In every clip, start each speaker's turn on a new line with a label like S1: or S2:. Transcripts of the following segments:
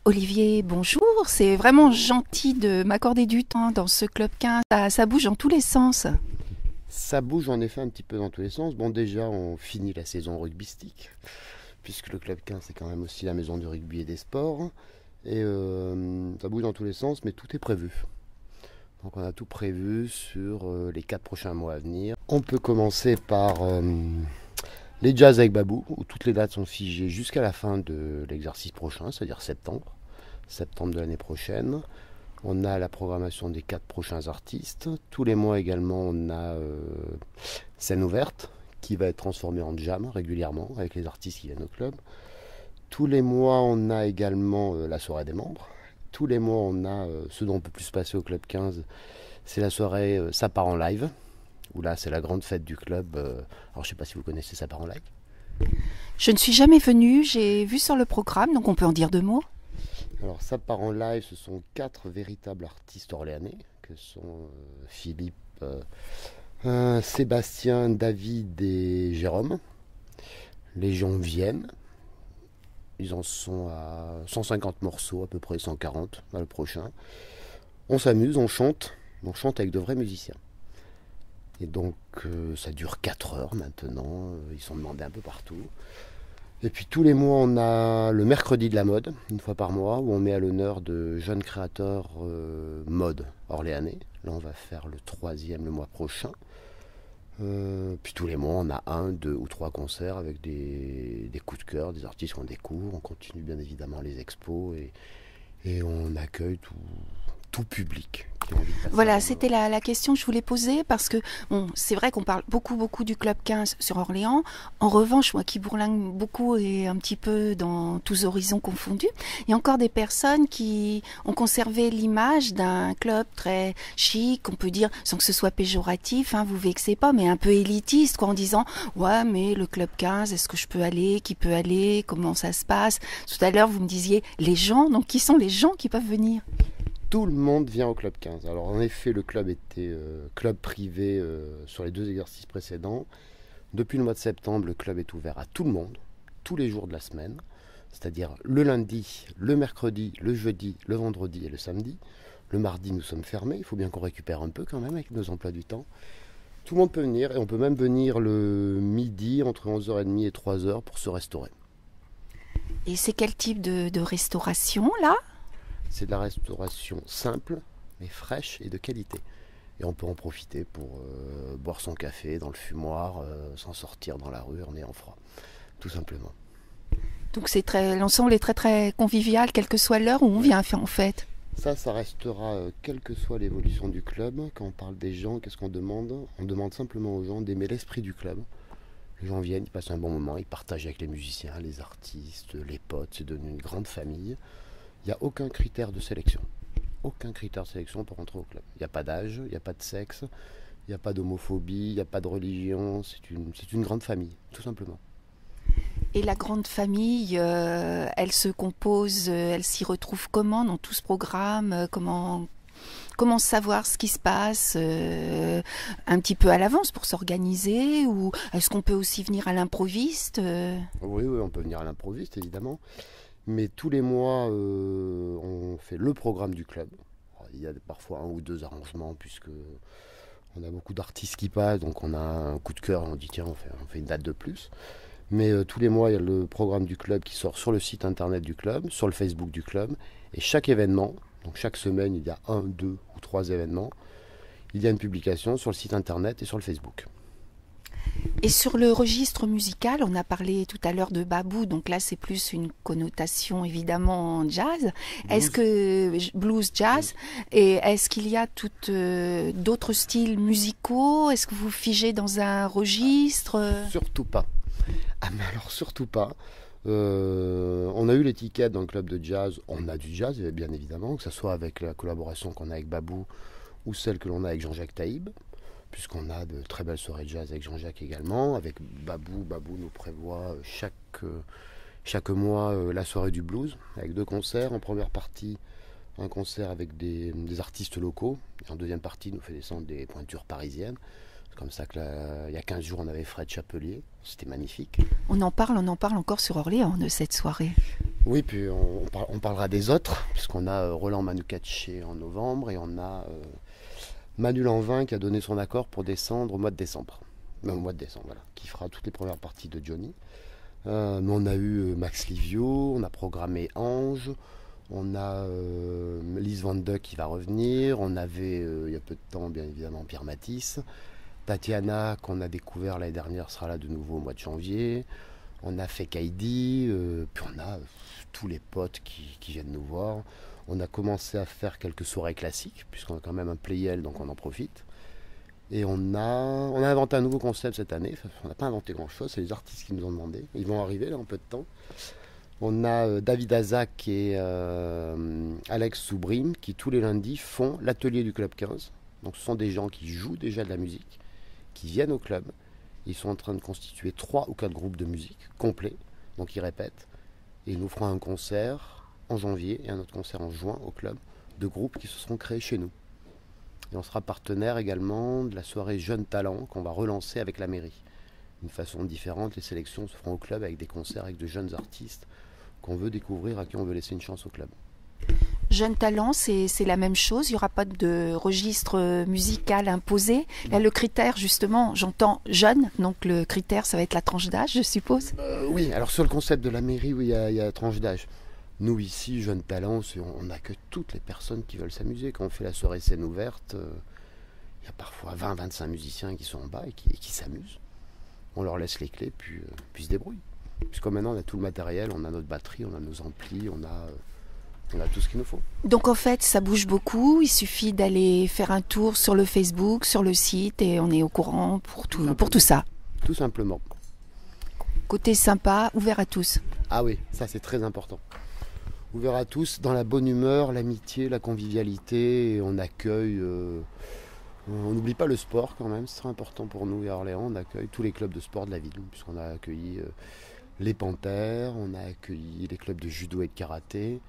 S1: Olivier, bonjour. C'est vraiment gentil de m'accorder du temps dans ce Club 15. Ça bouge dans tous les sens.
S2: Ça bouge en effet un petit peu dans tous les sens. Bon, déjà, on finit la saison rugbystique, puisque le Club 15, c'est quand même aussi la maison du rugby et des sports. Et ça bouge dans tous les sens, mais tout est prévu. Donc on a tout prévu sur les 4 prochains mois à venir. On peut commencer par les jazz avec Babou, où toutes les dates sont figées jusqu'à la fin de l'exercice prochain, c'est-à-dire septembre de l'année prochaine. On a la programmation des 4 prochains artistes. Tous les mois également, on a scène ouverte qui va être transformée en jam régulièrement avec les artistes qui viennent au club. Tous les mois, on a également la soirée des membres. Tous les mois, on a ce dont on peut plus se passer au Club 15. C'est la soirée Ça part en live, où là, c'est la grande fête du club. Alors, je ne sais pas si vous connaissez Ça part en live.
S1: Je ne suis jamais venue, j'ai vu sur le programme, donc on peut en dire 2 mots.
S2: Alors, Ça part en live, ce sont 4 véritables artistes orléanais, que sont Philippe, Sébastien, David et Jérôme. Les gens viennent. Ils en sont à 150 morceaux, à peu près 140 le prochain. On s'amuse, on chante avec de vrais musiciens. Et donc ça dure 4 heures maintenant, ils sont demandés un peu partout. Et puis tous les mois on a le mercredi de la mode, une fois par mois, où on met à l'honneur de jeunes créateurs mode orléanais. Là on va faire le 3e le mois prochain. Puis tous les mois on a 1, 2 ou 3 concerts avec des coups de cœur, des artistes qu'on découvre. On continue bien évidemment les expos et on accueille tout public qui a envie de passer.
S1: Voilà, c'était la question que je voulais poser parce que bon, c'est vrai qu'on parle beaucoup du Club 15 sur Orléans. En revanche, moi qui bourlingue beaucoup et un petit peu dans tous horizons confondus, il y a encore des personnes qui ont conservé l'image d'un club très chic, on peut dire, sans que ce soit péjoratif, hein, vous vexez pas, mais un peu élitiste, quoi, en disant ouais, mais le Club 15, est-ce que je peux aller, qui peut aller, comment ça se passe? Tout à l'heure, vous me disiez les gens, donc qui sont les gens qui peuvent venir?
S2: Tout le monde vient au Club 15. Alors en effet, le club était club privé sur les 2 exercices précédents. Depuis le mois de septembre, le club est ouvert à tout le monde, tous les jours de la semaine, c'est-à-dire le lundi, le mercredi, le jeudi, le vendredi et le samedi. Le mardi, nous sommes fermés, il faut bien qu'on récupère un peu quand même avec nos emplois du temps. Tout le monde peut venir et on peut même venir le midi entre 11h30 et 3h pour se restaurer.
S1: Et c'est quel type de restauration là?
S2: C'est de la restauration simple, mais fraîche et de qualité. Et on peut en profiter pour boire son café dans le fumoir, sans sortir dans la rue en ayant froid, tout simplement.
S1: Donc l'ensemble est très très convivial, quelle que soit l'heure où on vient en fait.
S2: Ça restera quelle que soit l'évolution du club. Quand on parle des gens, qu'est-ce qu'on demande? On demande simplement aux gens d'aimer l'esprit du club. Les gens viennent, ils passent un bon moment, ils partagent avec les musiciens, les artistes, les potes, c'est devenu une grande famille. Il n'y a aucun critère de sélection. Aucun critère de sélection pour rentrer au club. Il n'y a pas d'âge, il n'y a pas de sexe, il n'y a pas d'homophobie, il n'y a pas de religion. C'est une grande famille, tout simplement.
S1: Et la grande famille, elle se compose, elle s'y retrouve comment dans tout ce programme? Comment savoir ce qui se passe un petit peu à l'avance pour s'organiser? Ou est-ce qu'on peut aussi venir à l'improviste?
S2: Oui, on peut venir à l'improviste, évidemment. Mais tous les mois, on fait le programme du club. Alors, il y a parfois 1 ou 2 arrangements, puisque on a beaucoup d'artistes qui passent, donc on a un coup de cœur, on dit tiens, on fait une date de plus. Mais tous les mois, il y a le programme du club qui sort sur le site internet du club, sur le Facebook du club. Et chaque événement, donc chaque semaine, il y a 1, 2 ou 3 événements. Il y a une publication sur le site internet et sur le Facebook.
S1: Et sur le registre musical, on a parlé tout à l'heure de Babou, donc là c'est plus une connotation évidemment jazz. Est-ce que blues jazz, et est-ce qu'il y a d'autres styles musicaux? Est-ce que vous figez dans un registre?
S2: Surtout pas. Ah mais alors surtout pas. On a eu l'étiquette dans le club de jazz, on a du jazz bien évidemment, que ce soit avec la collaboration qu'on a avec Babou ou celle que l'on a avec Jean-Jacques Taïb, puisqu'on a de très belles soirées de jazz avec Jean-Jacques également. Avec Babou nous prévoit chaque mois la soirée du blues, avec 2 concerts. En première partie, un concert avec des artistes locaux, et en deuxième partie, il nous fait descendre des pointures parisiennes. C'est comme ça il y a 15 jours, on avait Fred Chapelier, c'était magnifique.
S1: On en parle encore sur Orléans de cette soirée.
S2: Oui, puis on parlera des autres, puisqu'on a Roland Manukatché en novembre et on a Manu Lanvin qui a donné son accord pour descendre au mois de décembre. Au mois de décembre, voilà, qui fera toutes les premières parties de Johnny. Mais on a eu Max Livio, on a programmé Ange, on a Lise Van Duck qui va revenir, on avait il y a peu de temps bien évidemment Pierre Matisse, Tatiana qu'on a découvert l'année dernière sera là de nouveau au mois de janvier, on a fait Kaidi, puis on a tous les potes qui viennent nous voir. On a commencé à faire quelques soirées classiques, puisqu'on a quand même un playel, donc on en profite. Et on a inventé un nouveau concept cette année. Enfin, on n'a pas inventé grand-chose, c'est les artistes qui nous ont demandé. Ils vont arriver là en peu de temps. On a David Azak et Alex Soubrim qui tous les lundis font l'atelier du Club 15. Donc ce sont des gens qui jouent déjà de la musique, qui viennent au club. Ils sont en train de constituer 3 ou 4 groupes de musique complets. Donc ils répètent. Et ils nous feront un concert en janvier et un autre concert en juin au club de groupes qui se seront créés chez nous. Et on sera partenaire également de la soirée Jeunes Talents qu'on va relancer avec la mairie. D'une façon différente, les sélections se feront au club avec des concerts avec de jeunes artistes qu'on veut découvrir, à qui on veut laisser une chance au club.
S1: Jeune talent, c'est la même chose. Il n'y aura pas de registre musical imposé. Là, le critère, justement, j'entends jeune, donc le critère, ça va être la tranche d'âge, je suppose.
S2: Oui, alors sur le concept de la mairie, oui, il y a la tranche d'âge. Nous ici, Jeunes Talents, on accueille toutes les personnes qui veulent s'amuser. Quand on fait la soirée scène ouverte, il y a parfois 20-25 musiciens qui sont en bas et qui s'amusent. On leur laisse les clés, puis se débrouillent. Puisque maintenant on a tout le matériel, on a notre batterie, on a nos amplis, on a tout ce qu'il nous faut.
S1: Donc en fait, ça bouge beaucoup. Il suffit d'aller faire un tour sur le Facebook, sur le site, et on est au courant pour tout ça.
S2: Tout simplement.
S1: Côté sympa, ouvert à tous.
S2: Ah oui, ça c'est très important. Ouvert à tous, dans la bonne humeur, l'amitié, la convivialité, et on accueille... on n'oublie pas le sport quand même, c'est très important pour nous et à Orléans. On accueille tous les clubs de sport de la ville, puisqu'on a accueilli les Panthères, on a accueilli les clubs de judo et de karaté.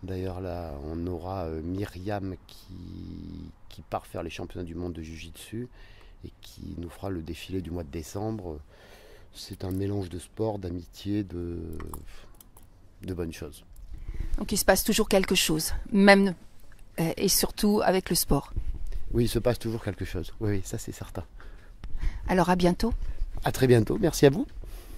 S2: D'ailleurs là, on aura Myriam qui part faire les championnats du monde de jiu-jitsu et qui nous fera le défilé du mois de décembre. C'est un mélange de sport, d'amitié, de bonnes choses.
S1: Donc il se passe toujours quelque chose, même et surtout avec le sport.
S2: Oui, il se passe toujours quelque chose. Oui, ça c'est certain.
S1: Alors à bientôt.
S2: À très bientôt, merci à vous.